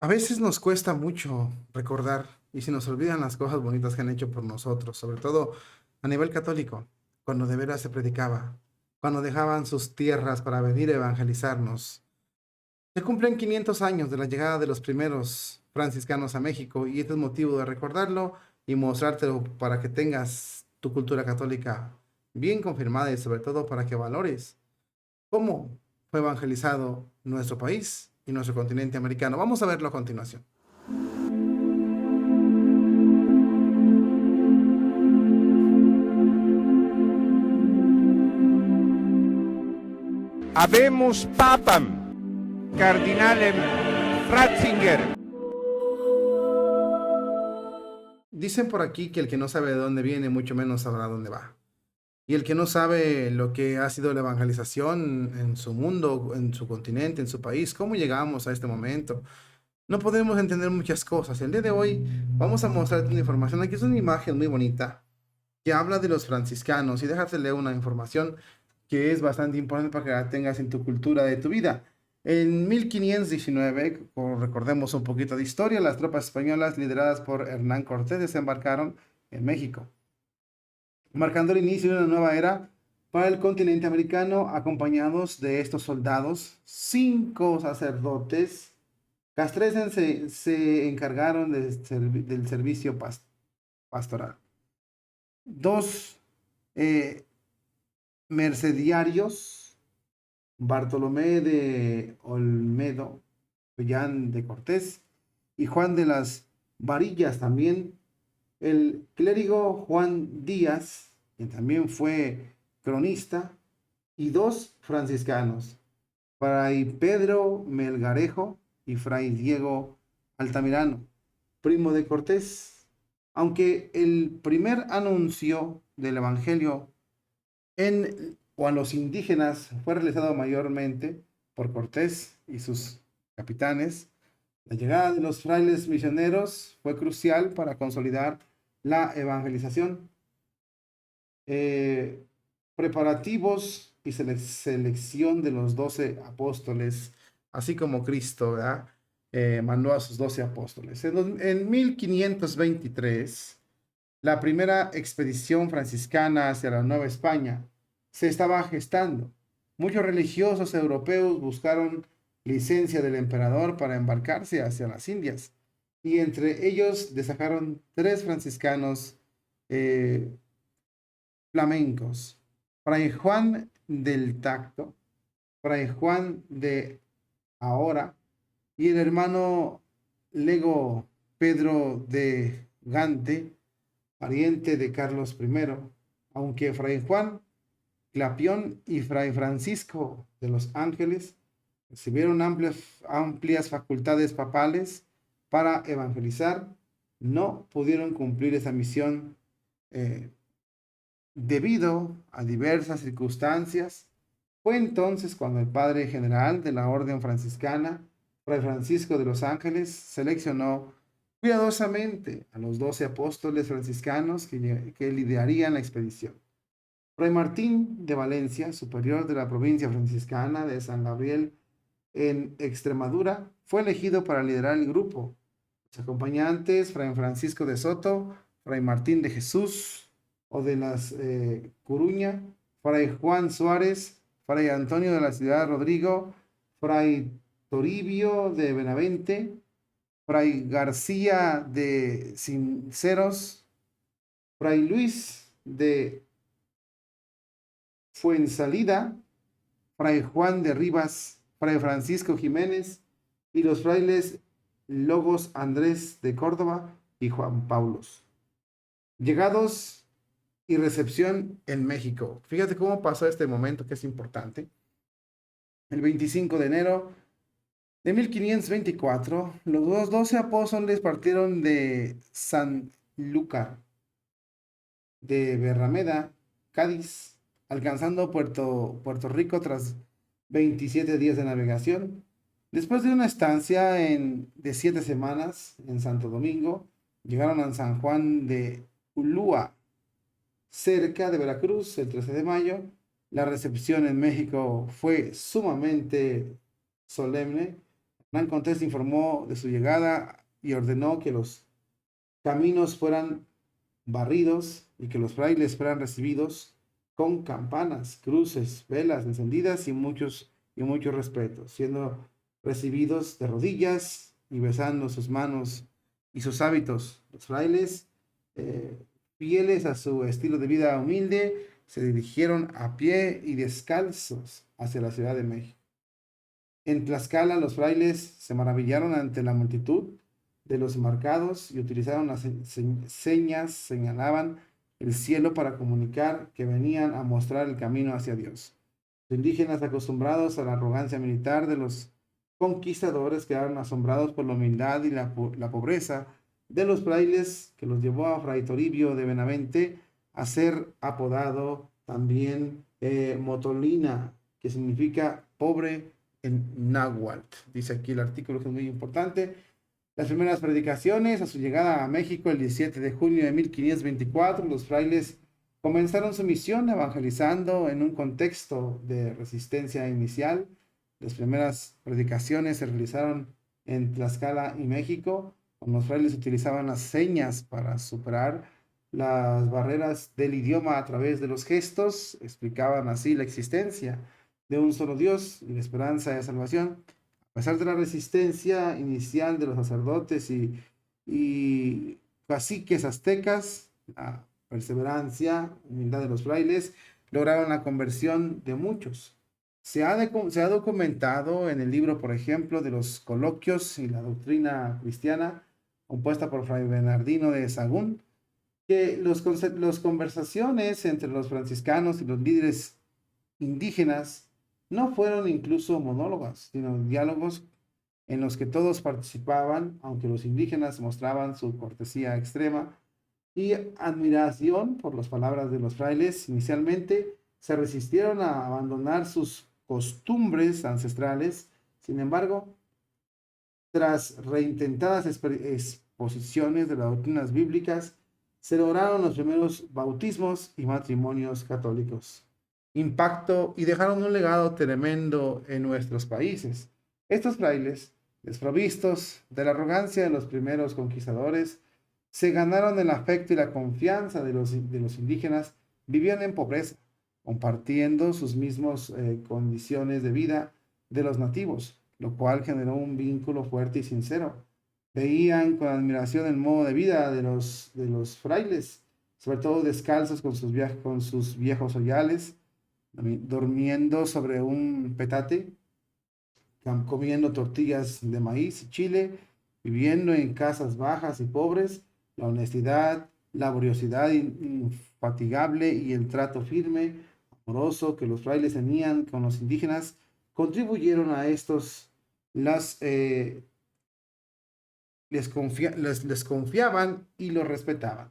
A veces nos cuesta mucho recordar y se nos olvidan las cosas bonitas que han hecho por nosotros, sobre todo a nivel católico, cuando de veras se predicaba, cuando dejaban sus tierras para venir a evangelizarnos. Se cumplen 500 años de la llegada de los primeros franciscanos a México y este es motivo de recordarlo y mostrártelo para que tengas tu cultura católica bien confirmada y sobre todo para que valores cómo fue evangelizado nuestro país y nuestro continente americano. Vamos a verlo a continuación. Habemus Papam, Cardinalem Ratzinger. Dicen por aquí que el que no sabe de dónde viene, mucho menos sabrá dónde va. Y el que no sabe lo que ha sido la evangelización en su mundo, en su continente, en su país, cómo llegamos a este momento, no podemos entender muchas cosas. El día de hoy vamos a mostrarte una información. Aquí es una imagen muy bonita que habla de los franciscanos y déjate leer una información que es bastante importante para que la tengas en tu cultura de tu vida. En 1519, recordemos un poquito de historia, las tropas españolas lideradas por Hernán Cortés desembarcaron en México, marcando el inicio de una nueva era para el continente americano, acompañados de estos soldados. Cinco sacerdotes castreses se encargaron del servicio pastoral. Dos eh, mercediarios, Bartolomé de Olmedo, Julián de Cortés y Juan de las Varillas también, el clérigo Juan Díaz, quien también fue cronista, y dos franciscanos, Fray Pedro Melgarejo y Fray Diego Altamirano, primo de Cortés. Aunque el primer anuncio del Evangelio o a los indígenas fue realizado mayormente por Cortés y sus capitanes, la llegada de los frailes misioneros fue crucial para consolidar la evangelización. Eh, Preparativos y selección de los 12 apóstoles, así como Cristo, ¿verdad? Mandó a sus 12 apóstoles. En 1523, la primera expedición franciscana hacia la Nueva España se estaba gestando. Muchos religiosos europeos buscaron licencia del emperador para embarcarse hacia las Indias y entre ellos destacaron tres franciscanos eh, flamencos, Fray Juan del Tacto, Fray Juan de Ahora y el hermano Lego Pedro de Gante, pariente de Carlos I, aunque Fray Juan Clapión y Fray Francisco de los Ángeles recibieron amplias facultades papales para evangelizar, no pudieron cumplir esa misión eh, debido a diversas circunstancias. Fue entonces cuando el padre general de la orden franciscana, Fray Francisco de los Ángeles, seleccionó cuidadosamente a los 12 apóstoles franciscanos que liderarían la expedición. Fray Martín de Valencia, superior de la provincia franciscana de San Gabriel en Extremadura, fue elegido para liderar el grupo. Los acompañantes, Fray Francisco de Soto, Fray Martín de Jesús o de las Coruña, Fray Juan Suárez, Fray Antonio de la Ciudad Rodrigo, Fray Toribio de Benavente, Fray García de Sinceros, Fray Luis de Fuensalida, Fray Juan de Rivas, Fray Francisco Jiménez y los frailes Logos Andrés de Córdoba y Juan Paulos. Llegados y recepción en México. Fíjate cómo pasó este momento que es importante. El 25 de enero de 1524, los 12 apóstoles partieron de San Lúcar de Berrameda, Cádiz, alcanzando Puerto Rico tras 27 días de navegación. Después de una estancia de 7 semanas en Santo Domingo, llegaron a San Juan de Ulúa, cerca de Veracruz, el 13 de mayo. La recepción en México fue sumamente solemne. Hernán Cortés informó de su llegada y ordenó que los caminos fueran barridos y que los frailes fueran recibidos con campanas, cruces, velas encendidas y muchos respetos, siendo recibidos de rodillas y besando sus manos y sus hábitos. Los frailes, eh, fieles a su estilo de vida humilde, se dirigieron a pie y descalzos hacia la Ciudad de México. En Tlaxcala los frailes se maravillaron ante la multitud de los marcados y utilizaron las señas, señalaban el cielo para comunicar que venían a mostrar el camino hacia Dios. Los indígenas, acostumbrados a la arrogancia militar de los conquistadores, quedaron asombrados por la humildad y la pobreza de los frailes, que los llevó a Fray Toribio de Benavente a ser apodado también Motolina, que significa pobre en náhuatl. Dice aquí el artículo, que es muy importante. Las primeras predicaciones a su llegada a México el 17 de junio de 1524, los frailes comenzaron su misión evangelizando en un contexto de resistencia inicial. Las primeras predicaciones se realizaron en Tlaxcala y México, cuando los frailes utilizaban las señas para superar las barreras del idioma a través de los gestos, explicaban así la existencia de un solo Dios y la esperanza de salvación. A pesar de la resistencia inicial de los sacerdotes y caciques aztecas, la perseverancia, humildad de los frailes, lograron la conversión de muchos. Se ha documentado en el libro, por ejemplo, de los coloquios y la doctrina cristiana, compuesta por Fray Bernardino de Sahagún, que las conversaciones entre los franciscanos y los líderes indígenas no fueron incluso monólogos, sino diálogos en los que todos participaban, aunque los indígenas mostraban su cortesía extrema y admiración por las palabras de los frailes. Inicialmente se resistieron a abandonar sus costumbres ancestrales. Sin embargo, tras reintentadas exposiciones de las doctrinas bíblicas, se lograron los primeros bautismos y matrimonios católicos. Impacto y dejaron un legado tremendo en nuestros países. Estos frailes, desprovistos de la arrogancia de los primeros conquistadores, se ganaron el afecto y la confianza de los indígenas, vivían en pobreza, compartiendo sus mismas condiciones de vida de los nativos, lo cual generó un vínculo fuerte y sincero. Veían con admiración el modo de vida de los frailes, sobre todo descalzos con sus viejos oyales, durmiendo sobre un petate, comiendo tortillas de maíz y chile, viviendo en casas bajas y pobres. La honestidad, laboriosidad infatigable y el trato firme, amoroso que los frailes tenían con los indígenas contribuyeron a estos. Les confiaban y los respetaban.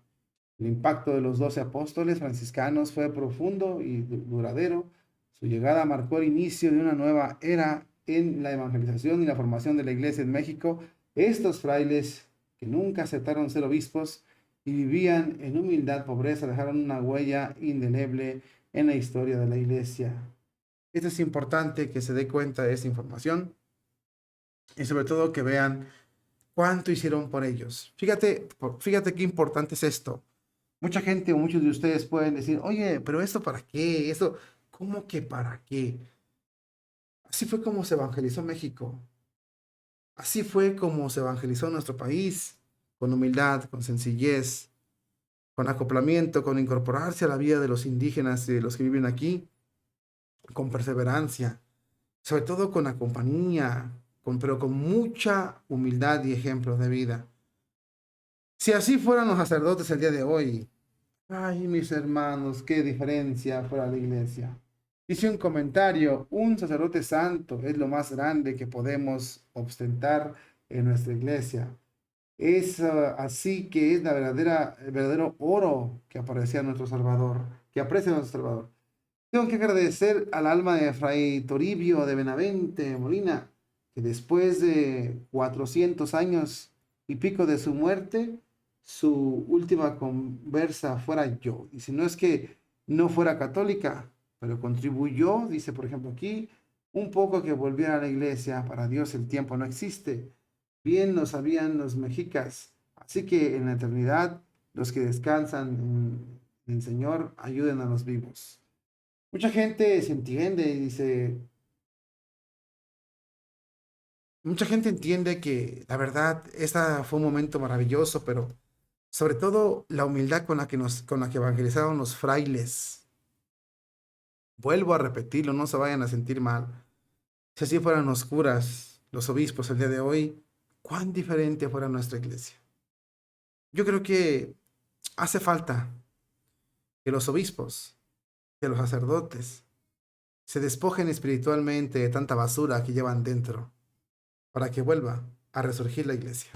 El impacto de los 12 apóstoles franciscanos fue profundo y duradero. Su llegada marcó el inicio de una nueva era en la evangelización y la formación de la iglesia en México. Estos frailes, que nunca aceptaron ser obispos y vivían en humildad, pobreza, dejaron una huella indeleble en la historia de la iglesia. Esto es importante que se dé cuenta de esta información y sobre todo que vean cuánto hicieron por ellos. Fíjate qué importante es esto. Mucha gente o muchos de ustedes pueden decir, oye, pero ¿esto para qué? ¿Esto cómo que para qué? Así fue como se evangelizó México. Así fue como se evangelizó nuestro país, con humildad, con sencillez, con acoplamiento, con incorporarse a la vida de los indígenas y de los que viven aquí, con perseverancia, sobre todo con la compañía, pero con mucha humildad y ejemplos de vida. Si así fueran los sacerdotes el día de hoy, ay, mis hermanos, qué diferencia fuera la iglesia. Dice un comentario, un sacerdote santo es lo más grande que podemos ostentar en nuestra iglesia. Es así que es el verdadero oro que aparecía nuestro Salvador, que aprecia nuestro Salvador. Tengo que agradecer al alma de Fray Toribio de Benavente Molina, que después de 400 años y pico de su muerte, su última conversa fuera yo. Y si no es que no fuera católica, pero contribuyó, dice por ejemplo aquí, un poco que volviera a la iglesia. Para Dios el tiempo no existe. Bien lo sabían los mexicas. Así que en la eternidad, los que descansan en el Señor ayuden a los vivos. Mucha gente se entiende y dice, mucha gente entiende que la verdad, esta fue un momento maravilloso, pero sobre todo la humildad con la que evangelizaron los frailes. Vuelvo a repetirlo, no se vayan a sentir mal. Si así fueran los curas, los obispos el día de hoy, cuán diferente fuera nuestra iglesia. Yo creo que hace falta que los obispos, que los sacerdotes, se despojen espiritualmente de tanta basura que llevan dentro, para que vuelva a resurgir la iglesia.